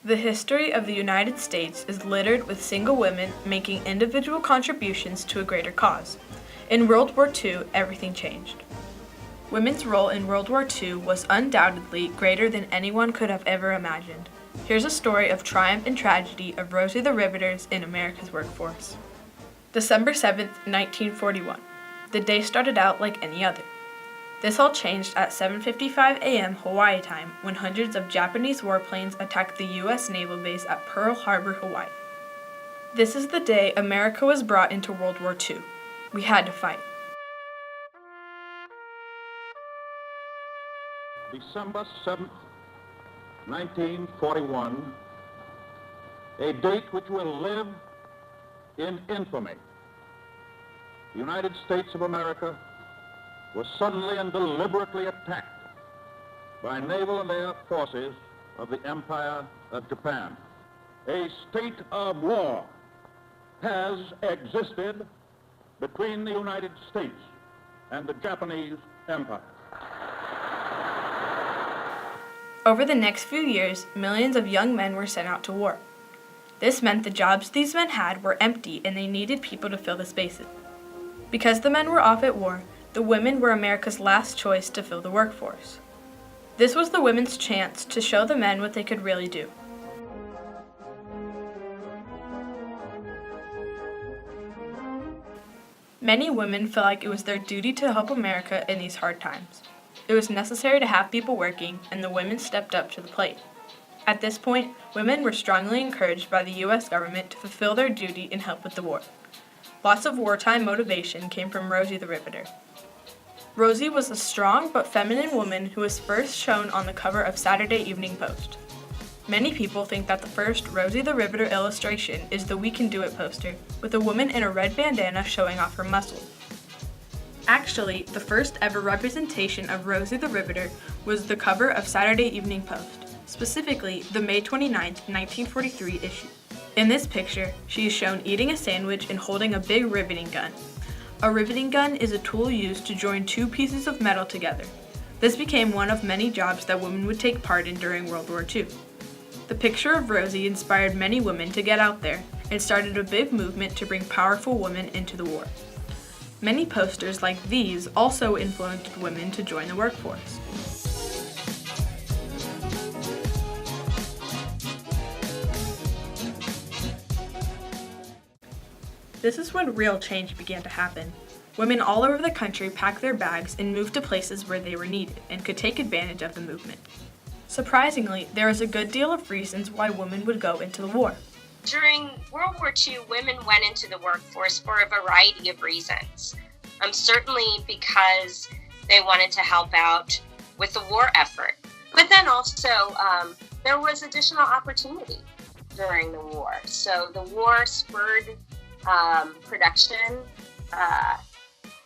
The history of the United States is littered with single women making individual contributions to a greater cause. In World War II, everything changed. Women's role in World War II was undoubtedly greater than anyone could have ever imagined. Here's a story of triumph and tragedy of Rosie the Riveters in America's workforce. December 7th, 1941. The day started out like any other. This all changed at 7:55 a.m. Hawaii time when hundreds of Japanese warplanes attacked the U.S. naval base at Pearl Harbor, Hawaii. This is the day America was brought into World War II. We had to fight. December 7th, 1941, a date which will live in infamy. The United States of America was suddenly and deliberately attacked by naval and air forces of the Empire of Japan. A state of war has existed between the United States and the Japanese Empire. Over the next few years, millions of young men were sent out to war. This meant the jobs these men had were empty and they needed people to fill the spaces. Because the men were off at war, the women were America's last choice to fill the workforce. This was the women's chance to show the men what they could really do. Many women felt like it was their duty to help America in these hard times. It was necessary to have people working, and the women stepped up to the plate. At this point, women were strongly encouraged by the U.S. government to fulfill their duty and help with the war. Lots of wartime motivation came from Rosie the Riveter. Rosie was a strong but feminine woman who was first shown on the cover of Saturday Evening Post. Many people think that the first Rosie the Riveter illustration is the We Can Do It poster, with a woman in a red bandana showing off her muscles. Actually, the first ever representation of Rosie the Riveter was the cover of Saturday Evening Post, specifically the May 29, 1943 issue. In this picture, she is shown eating a sandwich and holding a big riveting gun. A riveting gun is a tool used to join two pieces of metal together. This became one of many jobs that women would take part in during World War II. The picture of Rosie inspired many women to get out there and started a big movement to bring powerful women into the war. Many posters like these also influenced women to join the workforce. This is when real change began to happen. Women all over the country packed their bags and moved to places where they were needed and could take advantage of the movement. Surprisingly, there is a good deal of reasons why women would go into the war. During World War II, women went into the workforce for a variety of reasons. Certainly because they wanted to help out with the war effort. But then also, there was additional opportunity during the war. So the war spurred production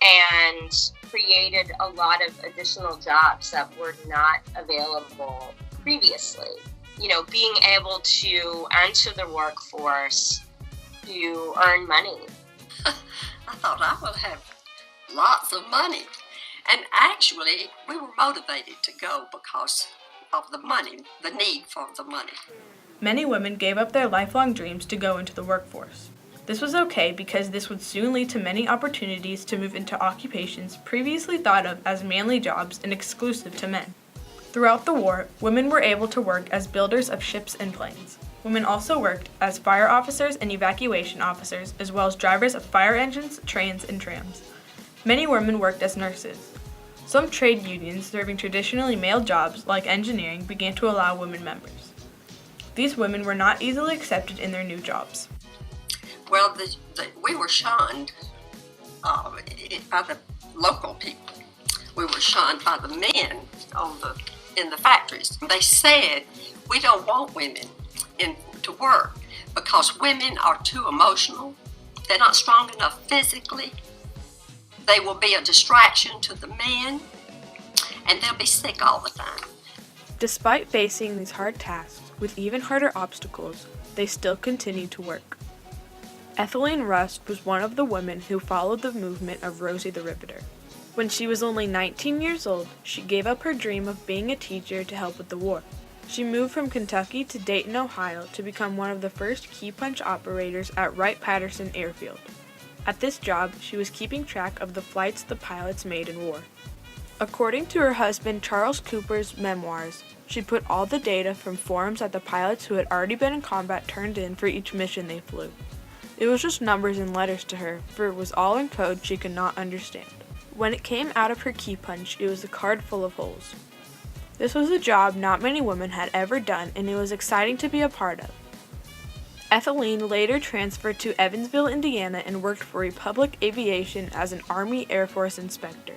and created a lot of additional jobs that were not available previously. You know, being able to enter the workforce to earn money. I thought I would have lots of money. And actually, we were motivated to go because of the money, the need for the money. Many women gave up their lifelong dreams to go into the workforce. This was okay because this would soon lead to many opportunities to move into occupations previously thought of as manly jobs and exclusive to men. Throughout the war, women were able to work as builders of ships and planes. Women also worked as fire officers and evacuation officers, as well as drivers of fire engines, trains, and trams. Many women worked as nurses. Some trade unions serving traditionally male jobs, like engineering, began to allow women members. These women were not easily accepted in their new jobs. Well, we were shunned by the local people. We were shunned by the men in the factories. They said, we don't want women to work because women are too emotional. They're not strong enough physically. They will be a distraction to the men, and they'll be sick all the time. Despite facing these hard tasks with even harder obstacles, they still continued to work. Ethelene Rust was one of the women who followed the movement of Rosie the Riveter. When she was only 19 years old, she gave up her dream of being a teacher to help with the war. She moved from Kentucky to Dayton, Ohio to become one of the first key punch operators at Wright-Patterson Airfield. At this job, she was keeping track of the flights the pilots made in war. According to her husband Charles Cooper's memoirs, she put all the data from forms that the pilots who had already been in combat turned in for each mission they flew. It was just numbers and letters to her, for it was all in code she could not understand. When it came out of her key punch, it was a card full of holes. This was a job not many women had ever done, and it was exciting to be a part of. Etheline later transferred to Evansville, Indiana, and worked for Republic Aviation as an Army Air Force inspector.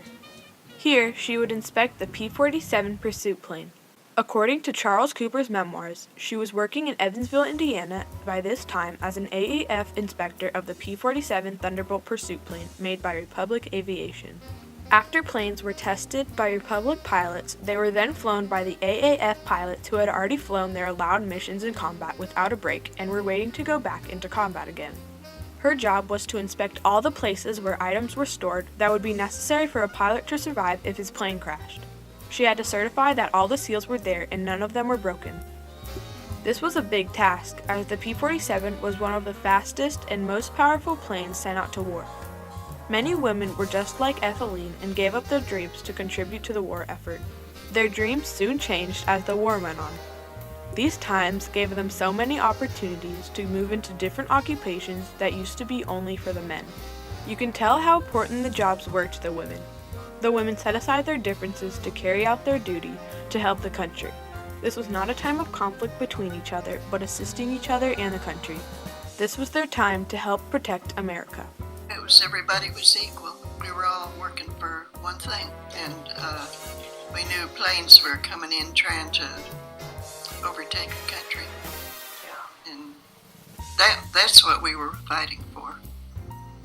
Here, she would inspect the P-47 pursuit plane. According to Charles Cooper's memoirs, she was working in Evansville, Indiana by this time as an AAF inspector of the P-47 Thunderbolt pursuit plane made by Republic Aviation. After planes were tested by Republic pilots, they were then flown by the AAF pilots who had already flown their allowed missions in combat without a break and were waiting to go back into combat again. Her job was to inspect all the places where items were stored that would be necessary for a pilot to survive if his plane crashed. She had to certify that all the seals were there and none of them were broken. This was a big task, as the P-47 was one of the fastest and most powerful planes sent out to war. Many women were just like Etheline and gave up their dreams to contribute to the war effort. Their dreams soon changed as the war went on. These times gave them so many opportunities to move into different occupations that used to be only for the men. You can tell how important the jobs were to the women. The women set aside their differences to carry out their duty to help the country. This was not a time of conflict between each other, but assisting each other and the country. This was their time to help protect America. Everybody was equal. We were all working for one thing, and we knew planes were coming in trying to overtake the country. And that's what we were fighting for.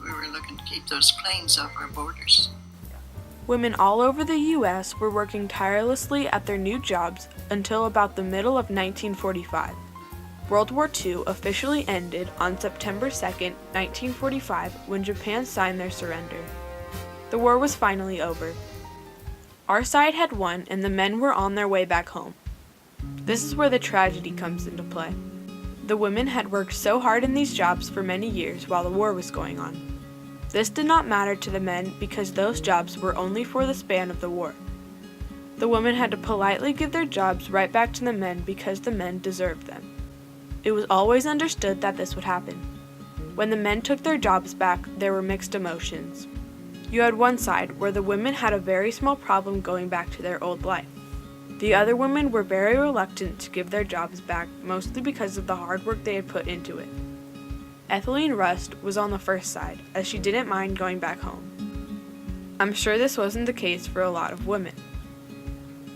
We were looking to keep those planes off our borders. Women all over the U.S. were working tirelessly at their new jobs until about the middle of 1945. World War II officially ended on September 2, 1945, when Japan signed their surrender. The war was finally over. Our side had won and the men were on their way back home. This is where the tragedy comes into play. The women had worked so hard in these jobs for many years while the war was going on. This did not matter to the men because those jobs were only for the span of the war. The women had to politely give their jobs right back to the men because the men deserved them. It was always understood that this would happen. When the men took their jobs back, there were mixed emotions. You had one side where the women had a very small problem going back to their old life. The other women were very reluctant to give their jobs back, mostly because of the hard work they had put into it. Etheline Rust was on the first side, as she didn't mind going back home. I'm sure this wasn't the case for a lot of women.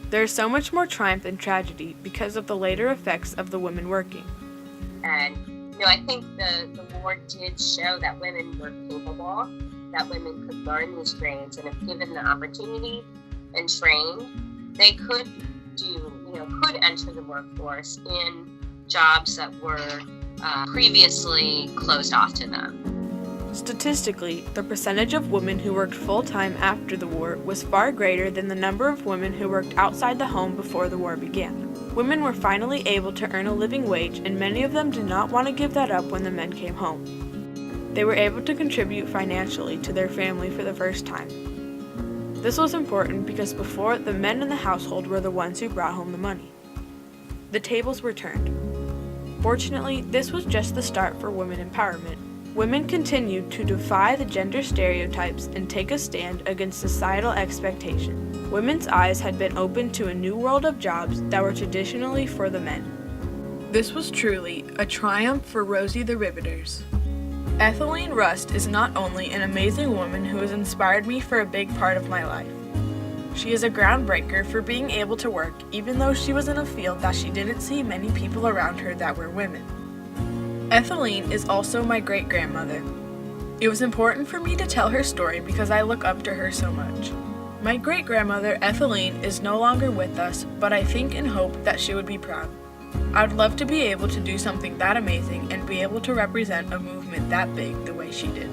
There is so much more triumph and tragedy because of the later effects of the women working. And, I think the war did show that women were capable, that women could learn these trades, and if given the opportunity and trained, they could could enter the workforce in jobs that were previously closed off to them. Statistically, the percentage of women who worked full-time after the war was far greater than the number of women who worked outside the home before the war began. Women were finally able to earn a living wage, and many of them did not want to give that up when the men came home. They were able to contribute financially to their family for the first time. This was important because before, the men in the household were the ones who brought home the money. The tables were turned. Fortunately, this was just the start for women empowerment. Women continued to defy the gender stereotypes and take a stand against societal expectations. Women's eyes had been opened to a new world of jobs that were traditionally for the men. This was truly a triumph for Rosie the Riveters. Etheline Rust is not only an amazing woman who has inspired me for a big part of my life. She is a groundbreaker for being able to work even though she was in a field that she didn't see many people around her that were women. Etheline is also my great-grandmother. It was important for me to tell her story because I look up to her so much. My great-grandmother, Etheline, is no longer with us, but I think and hope that she would be proud. I would love to be able to do something that amazing and be able to represent a movement that big the way she did.